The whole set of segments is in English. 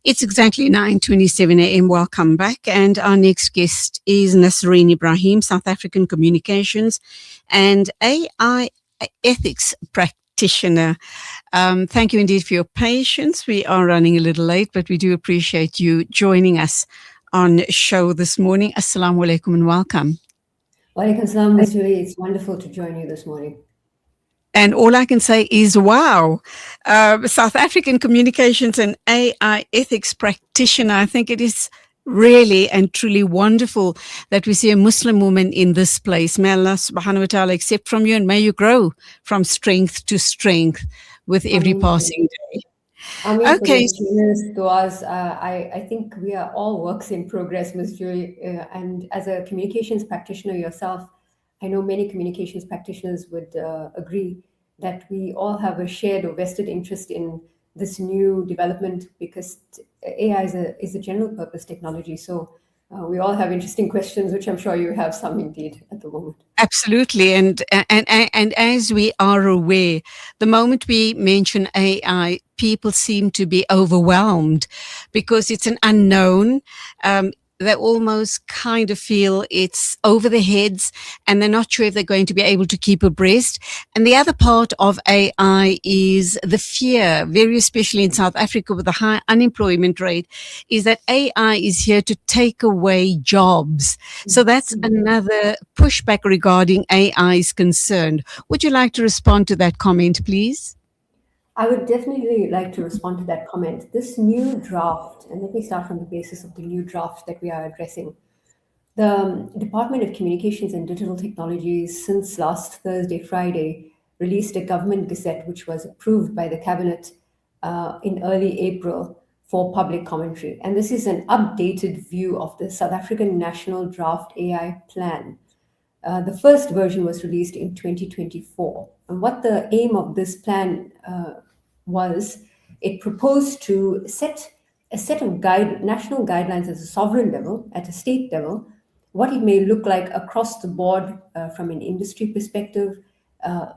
It's exactly 9:27 a.m. Welcome back. And our next guest is Nazareen Ebrahim, South African communications and AI ethics practitioner. Thank you indeed for your patience. We are running a little late, but we do appreciate you joining us on show this morning. Assalamu alaikum and welcome. Walaikum salam, Ms. Julie. It's wonderful to join you this morning. And all I can say is, wow, South African communications and AI ethics practitioner. I think it is really and truly wonderful that we see a Muslim woman in this place. May Allah subhanahu wa ta'ala accept from you and may you grow from strength to strength with every passing day. Okay. Duas. I think we are all works in progress, Ms. Julie. And as a communications practitioner yourself, I know many communications practitioners would agree that we all have a shared or vested interest in this new development because AI is a general purpose technology. So we all have interesting questions, which I'm sure you have some indeed at the moment. Absolutely. And as we are aware, the moment we mention AI, people seem to be overwhelmed because it's an unknown. They almost kind of feel it's over their heads and they're not sure if they're going to be able to keep abreast. And the other part of AI is the fear, very especially in South Africa with the high unemployment rate, is that AI is here to take away jobs. So that's another pushback regarding AI is concerned. Would you like to respond to that comment, please? I would definitely like to respond to that comment. This new draft, and let me start from the basis of the new draft that we are addressing. The Department of Communications and Digital Technologies, since last Thursday, Friday, released a government gazette which was approved by the cabinet in early April for public commentary. And this is an updated view of the South African National Draft AI Plan. The first version was released in 2024. And what the aim of this plan was, it proposed to set a set of national guidelines at a sovereign level, at a state level, what it may look like across the board from an industry perspective,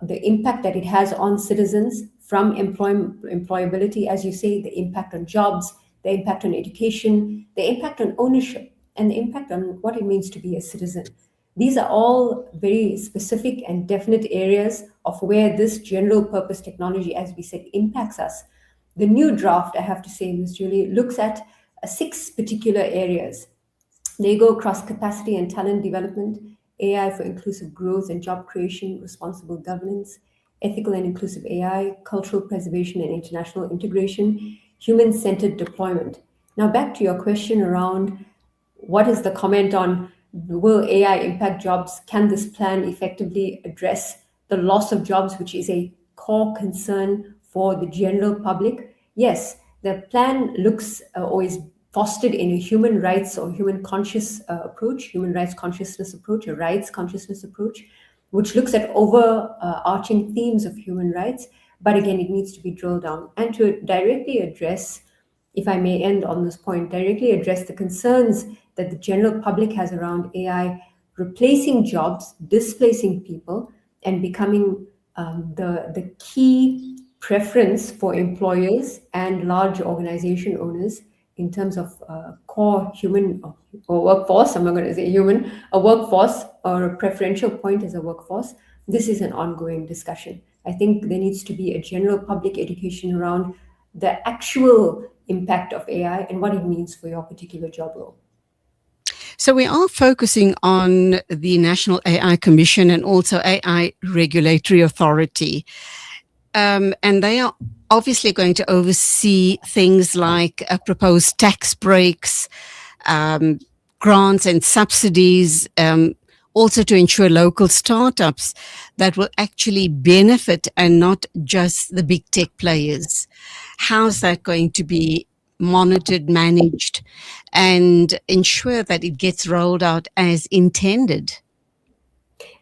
the impact that it has on citizens from employability, as you say, the impact on jobs, the impact on education, the impact on ownership, and the impact on what it means to be a citizen. These are all very specific and definite areas of where this general purpose technology, as we said, impacts us. The new draft, I have to say, Ms. Julie, looks at 6 particular areas. They go across capacity and talent development, AI for inclusive growth and job creation, responsible governance, ethical and inclusive AI, cultural preservation and international integration, human-centered deployment. Now back to your question around what is the comment on will AI impact jobs? Can this plan effectively address the loss of jobs, which is a core concern for the general public? Yes, the plan looks or is fostered in a human rights or human conscious approach, human rights consciousness approach, a rights consciousness approach, which looks at overarching themes of human rights. But again, it needs to be drilled down. And to directly address, if I may end on this point, directly address the concerns that the general public has around AI replacing jobs, displacing people, and becoming the key preference for employers and large organization owners in terms of core human or workforce. I'm not going to say human, a workforce or a preferential point as a workforce. This is an ongoing discussion. I think there needs to be a general public education around the actual impact of AI and what it means for your particular job role. So we are focusing on the National AI Commission and also AI Regulatory Authority. And they are obviously going to oversee things like proposed tax breaks, grants and subsidies, also to ensure local startups that will actually benefit and not just the big tech players. How's that going to be monitored, managed, and ensure that it gets rolled out as intended?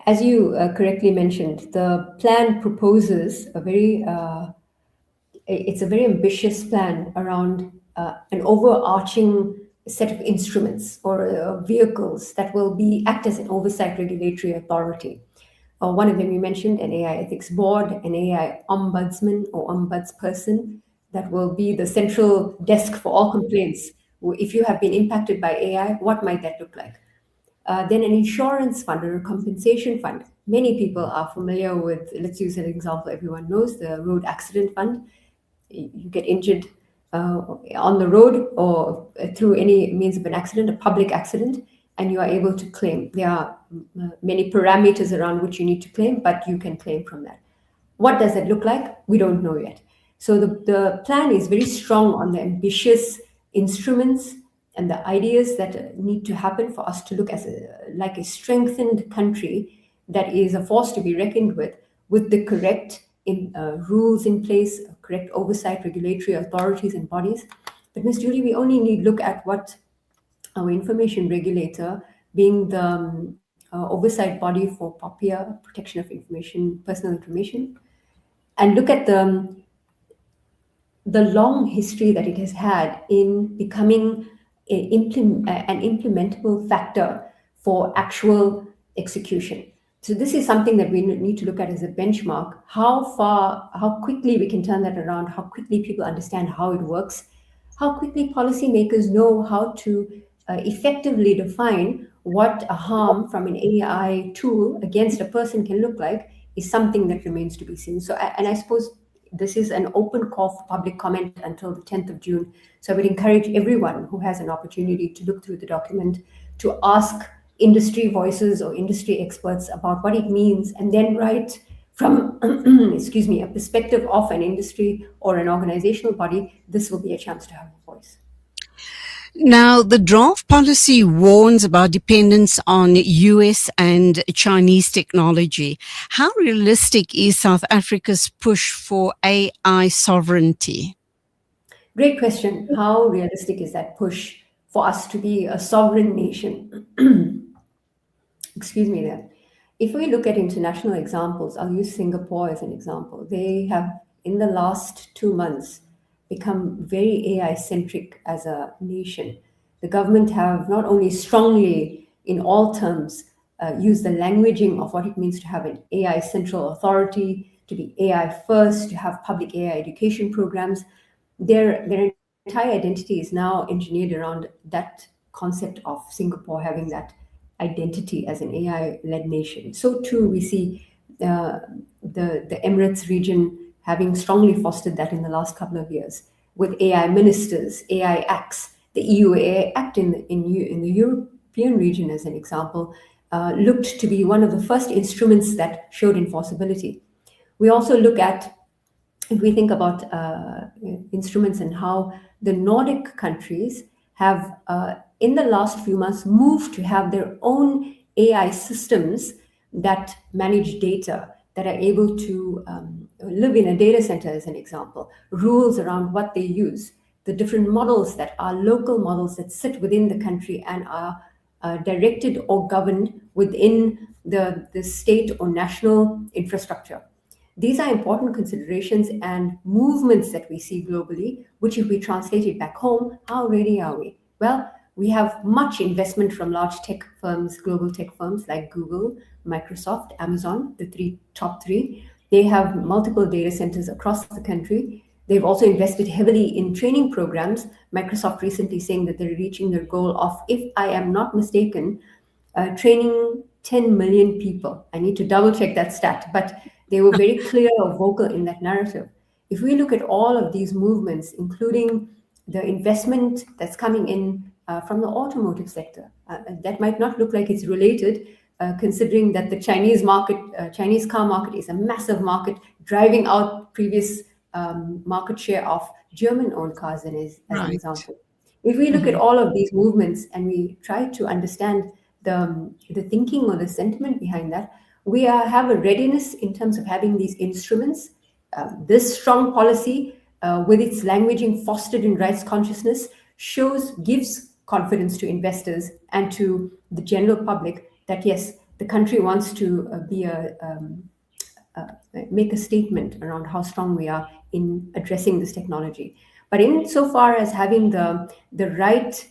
As you correctly mentioned, the plan proposes it's a very ambitious plan around an overarching set of instruments or vehicles that will act as an oversight regulatory authority. One of them you mentioned, an AI ethics board, an AI ombudsman or ombudsperson, that will be the central desk for all complaints. If you have been impacted by AI, what might that look like? Then an insurance fund or a compensation fund. Many people are familiar with, let's use an example everyone knows, the road accident fund. You get injured on the road or through any means of an accident, a public accident, and you are able to claim. There are many parameters around which you need to claim, but you can claim from that. What does that look like? We don't know yet. So the plan is very strong on the ambitious instruments and the ideas that need to happen for us to look as like a strengthened country that is a force to be reckoned with the correct rules in place, correct oversight, regulatory authorities and bodies. But Ms. Julie, we only need look at what our information regulator, being the oversight body for POPIA, protection of information, personal information, and look at the long history that it has had in becoming an implementable factor for actual execution. So this is something that we need to look at as a benchmark, how quickly we can turn that around, how quickly people understand how it works, how quickly policymakers know how to effectively define what a harm from an AI tool against a person can look like is something that remains to be seen. So, and I suppose this is an open call for public comment until the 10th of June. So I would encourage everyone who has an opportunity to look through the document to ask industry voices or industry experts about what it means, and then write from excuse me, a perspective of an industry or an organizational body. This will be a chance to have a voice. Now, the draft policy warns about dependence on US and Chinese technology. How realistic is South Africa's push for AI sovereignty? Great question. How realistic is that push for us to be a sovereign nation? Excuse me there. If we look at international examples, I'll use Singapore as an example. They have, in the last 2 months, become very AI-centric as a nation. The government have not only strongly, in all terms, used the languaging of what it means to have an AI central authority, to be AI first, to have public AI education programs. Their entire identity is now engineered around that concept of Singapore having that identity as an AI-led nation. So too, we see the Emirates region having strongly fostered that in the last couple of years with AI ministers, AI acts. The EU AI Act in the European region, as an example, looked to be one of the first instruments that showed enforceability. We also look at, if we think about instruments and how the Nordic countries have, in the last few months, moved to have their own AI systems that manage data, that are able to live in a data center, as an example, rules around what they use, the different models that are local models that sit within the country and are directed or governed within the state or national infrastructure. These are important considerations and movements that we see globally, which if we translate it back home, how ready are we? Well, we have much investment from large tech firms, global tech firms like Google, Microsoft, Amazon, the top three. They have multiple data centers across the country. They've also invested heavily in training programs. Microsoft recently saying that they're reaching their goal of, if I am not mistaken, training 10 million people. I need to double check that stat, but they were very clear or vocal in that narrative. If we look at all of these movements, including the investment that's coming in from the automotive sector, that might not look like it's related, considering that the Chinese car market is a massive market, driving out previous market share of German-owned cars, as an example. If we look at all of these movements and we try to understand the thinking or the sentiment behind that, we have a readiness in terms of having these instruments. This strong policy, with its languaging fostered in rights consciousness, gives confidence to investors and to the general public that yes, the country wants to make a statement around how strong we are in addressing this technology. But insofar as having the right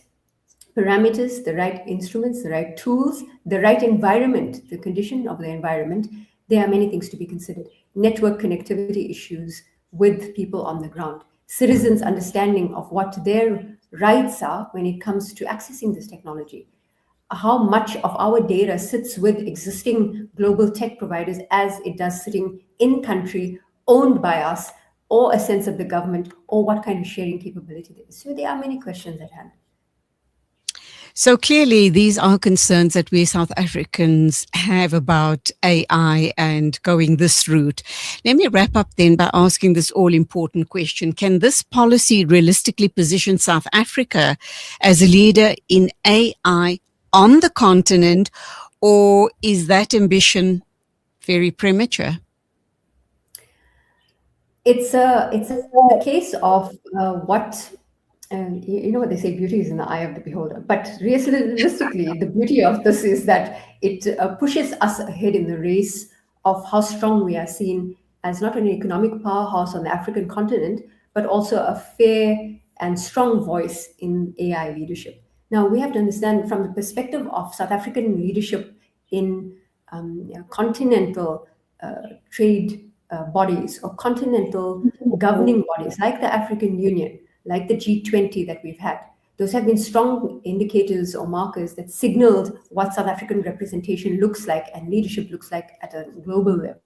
parameters, the right instruments, the right tools, the right environment, the condition of the environment, there are many things to be considered. Network connectivity issues with people on the ground. citizens' understanding of what their rights are when it comes to accessing this technology. How much of our data sits with existing global tech providers as it does sitting in country, owned by us, or a sense of the government, or what kind of sharing capability there is. So there are many questions at hand. So clearly, these are concerns that we South Africans have about AI and going this route. Let me wrap up then by asking this all-important question. Can this policy realistically position South Africa as a leader in AI on the continent, or is that ambition very premature? It's a case of what you know what they say, beauty is in the eye of the beholder. But realistically, the beauty of this is that it pushes us ahead in the race of how strong we are seen as not only an economic powerhouse on the African continent, but also a fair and strong voice in AI leadership. Now, we have to understand from the perspective of South African leadership in continental trade bodies or continental governing bodies like the African Union, like the G20 that we've had. Those have been strong indicators or markers that signaled what South African representation looks like and leadership looks like at a global level.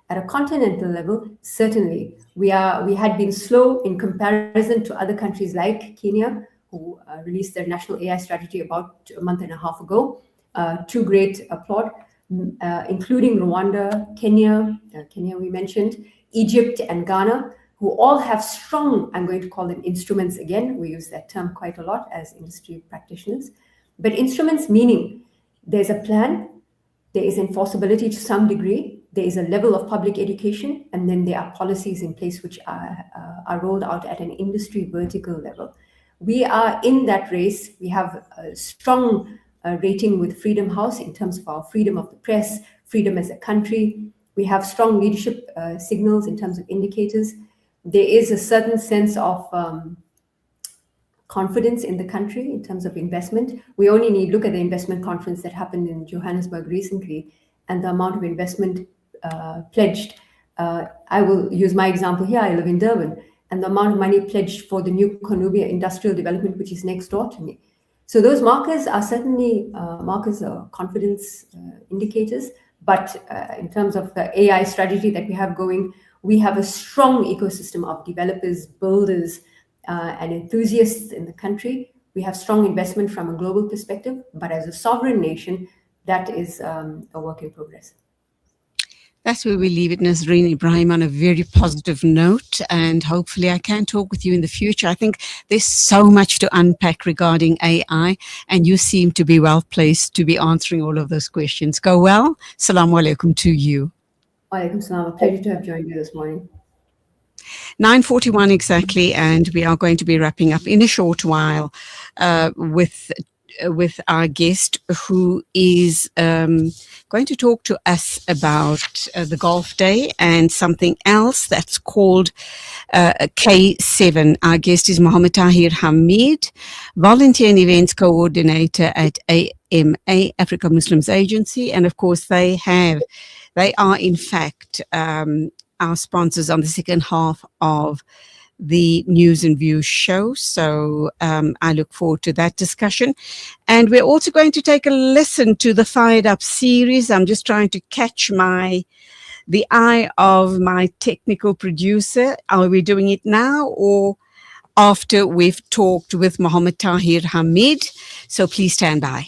At a continental level, certainly, we had been slow in comparison to other countries like Kenya, who released their national AI strategy about a month and a half ago. To great applaud, including Rwanda, Kenya we mentioned, Egypt and Ghana, who all have strong, I'm going to call them instruments again, we use that term quite a lot as industry practitioners, but instruments meaning there's a plan, there is enforceability to some degree, there is a level of public education, and then there are policies in place which are rolled out at an industry vertical level. We are in that race. We have a strong rating with Freedom House in terms of our freedom of the press, freedom as a country. We have strong leadership signals in terms of indicators. There is a certain sense of confidence in the country in terms of investment. We only need look at the investment conference that happened in Johannesburg recently and the amount of investment pledged. I will use my example here. I live in Durban, and the amount of money pledged for the new Konubia industrial development, which is next door to me. So those markers are certainly markers of confidence indicators. But in terms of the AI strategy that we have going, we have a strong ecosystem of developers, builders, and enthusiasts in the country. We have strong investment from a global perspective, but as a sovereign nation, that is a work in progress. That's where we leave it, Nazareen Ebrahim, on a very positive note, and hopefully I can talk with you in the future. I think there's so much to unpack regarding AI, and you seem to be well placed to be answering all of those questions. Go well. Assalamu alaikum to you. Walaikum salam. A pleasure to have joined you this morning. 9:41 exactly, and we are going to be wrapping up in a short while with our guest, who is going to talk to us about the Golf Day and something else that's called K7. Our guest is Mohammed Tahir Hamid, Volunteer and Events Coordinator at AMA, Africa Muslims Agency, and of course they are in fact our sponsors on the second half of the News and Views show. So I look forward to that discussion. And we're also going to take a listen to the Fired Up series. I'm just trying to catch the eye of my technical producer. Are we doing it now or after we've talked with Mohammed Tahir Hamid? So please stand by.